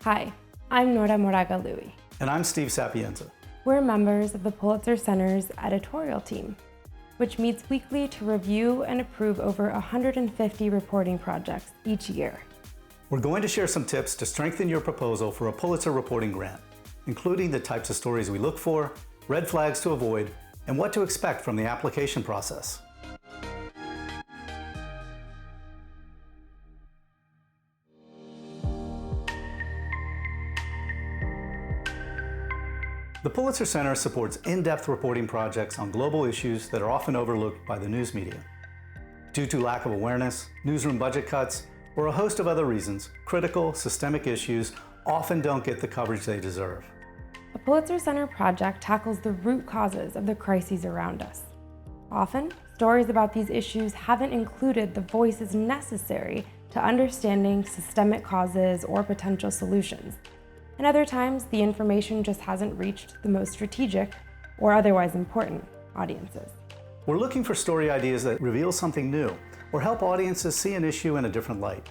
Hi, I'm Nora Moraga-Lewy. And I'm Steve Sapienza. We're members of the Pulitzer Center's editorial team, which meets weekly to review and approve over 150 reporting projects each year. We're going to share some tips to strengthen your proposal for a Pulitzer reporting grant, including the types of stories we look for, red flags to avoid, and what to expect from the application process. The Pulitzer Center supports in-depth reporting projects on global issues that are often overlooked by the news media. Due to lack of awareness, newsroom budget cuts, or a host of other reasons, critical, systemic issues often don't get the coverage they deserve. A Pulitzer Center project tackles the root causes of the crises around us. Often, stories about these issues haven't included the voices necessary to understanding systemic causes or potential solutions. And other times, the information just hasn't reached the most strategic or otherwise important audiences. We're looking for story ideas that reveal something new or help audiences see an issue in a different light.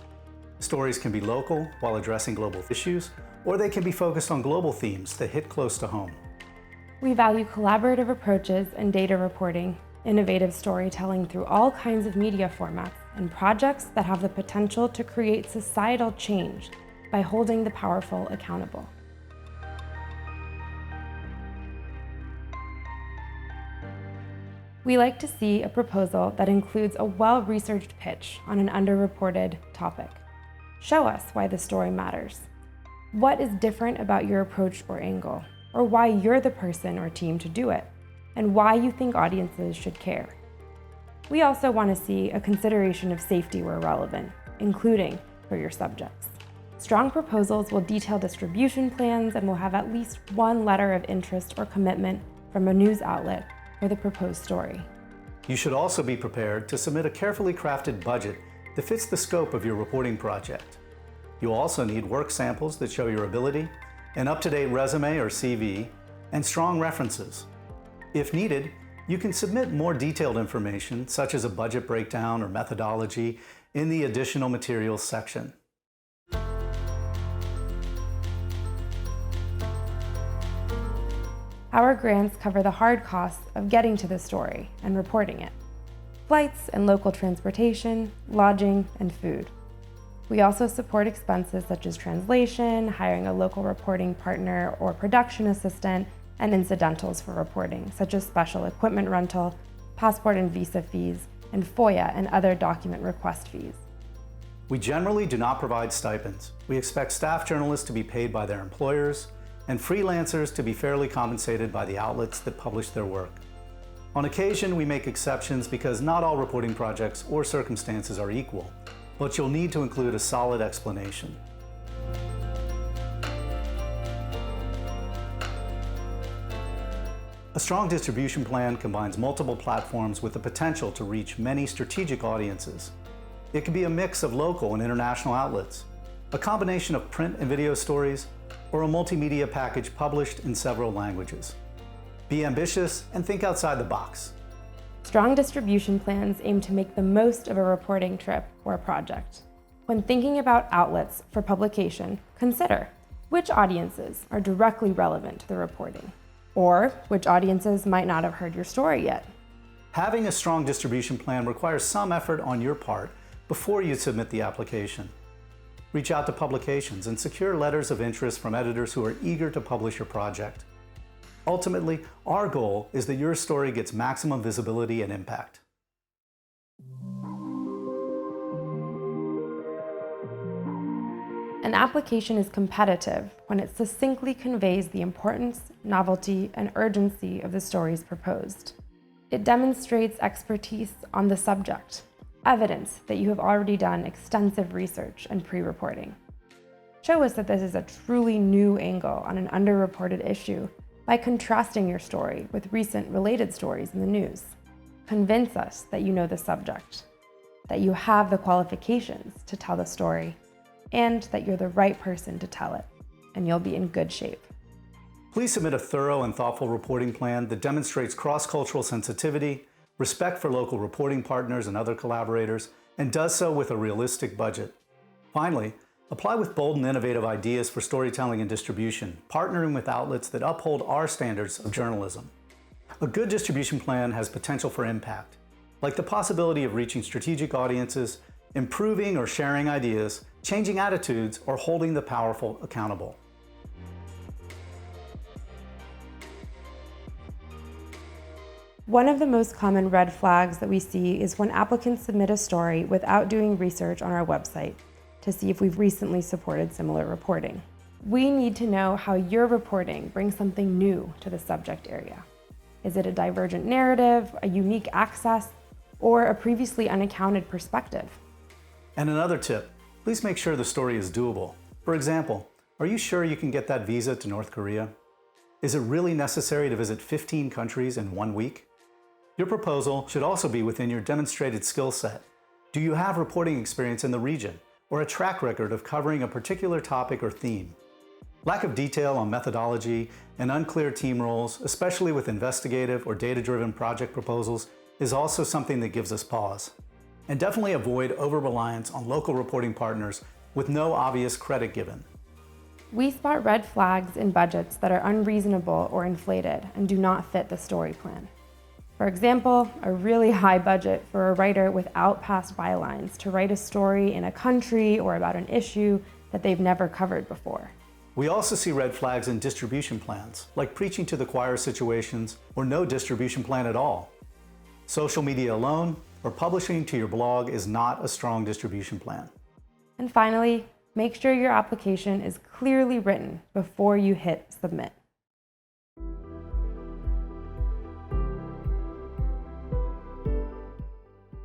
Stories can be local while addressing global issues, or they can be focused on global themes that hit close to home. We value collaborative approaches and data reporting, innovative storytelling through all kinds of media formats, and projects that have the potential to create societal change by holding the powerful accountable. We like to see a proposal that includes a well-researched pitch on an underreported topic. Show us why the story matters. What is different about your approach or angle, or why you're the person or team to do it, and why you think audiences should care. We also want to see a consideration of safety where relevant, including for your subjects. Strong proposals will detail distribution plans and will have at least one letter of interest or commitment from a news outlet for the proposed story. You should also be prepared to submit a carefully crafted budget that fits the scope of your reporting project. You'll also need work samples that show your ability, an up-to-date resume or CV, and strong references. If needed, you can submit more detailed information, such as a budget breakdown or methodology, in the additional materials section. Our grants cover the hard costs of getting to the story and reporting it. Flights and local transportation, lodging, and food. We also support expenses such as translation, hiring a local reporting partner or production assistant, and incidentals for reporting, such as special equipment rental, passport and visa fees, and FOIA and other document request fees. We generally do not provide stipends. We expect staff journalists to be paid by their employers, and freelancers to be fairly compensated by the outlets that publish their work. On occasion, we make exceptions because not all reporting projects or circumstances are equal, but you'll need to include a solid explanation. A strong distribution plan combines multiple platforms with the potential to reach many strategic audiences. It can be a mix of local and international outlets, a combination of print and video stories, or a multimedia package published in several languages. Be ambitious and think outside the box. Strong distribution plans aim to make the most of a reporting trip or project. When thinking about outlets for publication, consider which audiences are directly relevant to the reporting, or which audiences might not have heard your story yet. Having a strong distribution plan requires some effort on your part before you submit the application. Reach out to publications and secure letters of interest from editors who are eager to publish your project. Ultimately, our goal is that your story gets maximum visibility and impact. An application is competitive when it succinctly conveys the importance, novelty, and urgency of the stories proposed. It demonstrates expertise on the subject, evidence that you have already done extensive research and pre-reporting. Show us that this is a truly new angle on an underreported issue by contrasting your story with recent related stories in the news. Convince us that you know the subject, that you have the qualifications to tell the story, and that you're the right person to tell it, and you'll be in good shape. Please submit a thorough and thoughtful reporting plan that demonstrates cross-cultural sensitivity, respect for local reporting partners and other collaborators, and does so with a realistic budget. Finally, Apply with bold and innovative ideas for storytelling and distribution, partnering with outlets that uphold our standards of journalism. A good distribution plan has potential for impact, like the possibility of reaching strategic audiences, improving or sharing ideas, changing attitudes, or holding the powerful accountable. One of the most common red flags that we see is when applicants submit a story without doing research on our website to see if we've recently supported similar reporting. We need to know how your reporting brings something new to the subject area. Is it a divergent narrative, a unique access, or a previously unaccounted perspective? And another tip, please make sure the story is doable. For example, are you sure you can get that visa to North Korea? Is it really necessary to visit 15 countries in 1 week? Your proposal should also be within your demonstrated skill set. Do you have reporting experience in the region, or a track record of covering a particular topic or theme? Lack of detail on methodology and unclear team roles, especially with investigative or data-driven project proposals, is also something that gives us pause. And definitely avoid over-reliance on local reporting partners with no obvious credit given. We spot red flags in budgets that are unreasonable or inflated and do not fit the story plan. For example, a really high budget for a writer without past bylines to write a story in a country or about an issue that they've never covered before. We also see red flags in distribution plans, like preaching to the choir situations or no distribution plan at all. Social media alone or publishing to your blog is not a strong distribution plan. And finally, make sure your application is clearly written before you hit submit.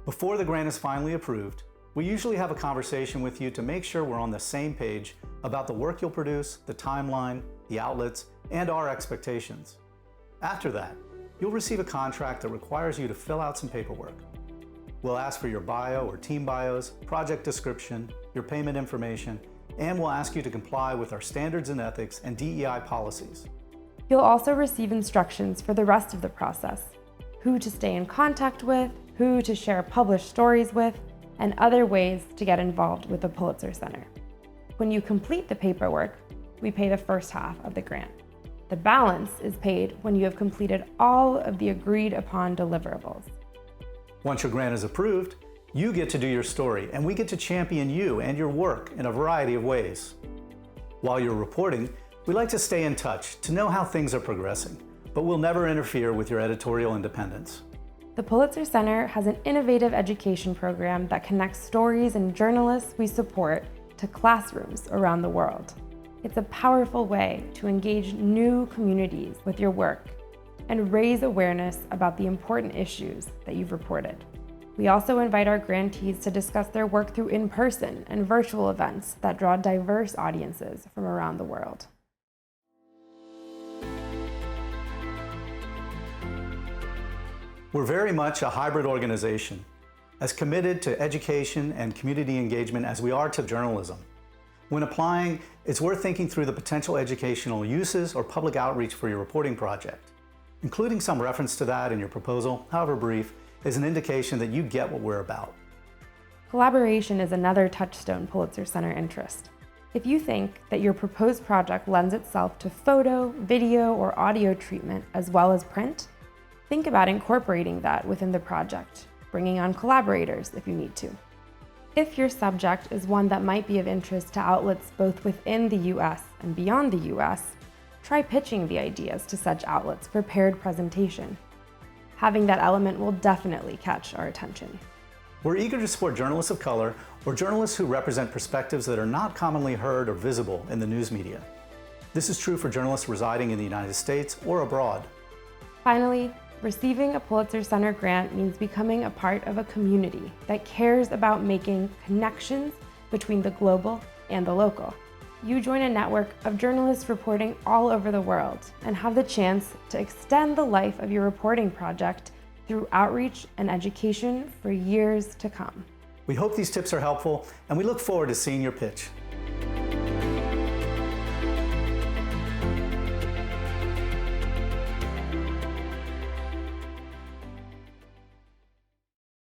Before the grant is finally approved, we usually have a conversation with you to make sure we're on the same page about the work you'll produce, the timeline, the outlets, and our expectations. After that, you'll receive a contract that requires you to fill out some paperwork. We'll ask for your bio or team bios, project description, your payment information, and we'll ask you to comply with our standards and ethics and DEI policies. You'll also receive instructions for the rest of the process, who to stay in contact with, who to share published stories with, and other ways to get involved with the Pulitzer Center. When you complete the paperwork, we pay the first half of the grant. The balance is paid when you have completed all of the agreed upon deliverables. Once your grant is approved, you get to do your story, and we get to champion you and your work in a variety of ways. While you're reporting, we like to stay in touch to know how things are progressing, but we'll never interfere with your editorial independence. The Pulitzer Center has an innovative education program that connects stories and journalists we support to classrooms around the world. It's a powerful way to engage new communities with your work and raise awareness about the important issues that you've reported. We also invite our grantees to discuss their work through in-person and virtual events that draw diverse audiences from around the world. We're very much a hybrid organization, as committed to education and community engagement as we are to journalism. When applying, it's worth thinking through the potential educational uses or public outreach for your reporting project. Including some reference to that in your proposal, however brief, is an indication that you get what we're about. Collaboration is another touchstone Pulitzer Center interest. If you think that your proposed project lends itself to photo, video, or audio treatment as well as print, think about incorporating that within the project, bringing on collaborators if you need to. If your subject is one that might be of interest to outlets both within the US and beyond the US, try pitching the ideas to such outlets for paired presentation. Having that element will definitely catch our attention. We're eager to support journalists of color or journalists who represent perspectives that are not commonly heard or visible in the news media. This is true for journalists residing in the United States or abroad. Finally, receiving a Pulitzer Center grant means becoming a part of a community that cares about making connections between the global and the local. You join a network of journalists reporting all over the world and have the chance to extend the life of your reporting project through outreach and education for years to come. We hope these tips are helpful, and we look forward to seeing your pitch.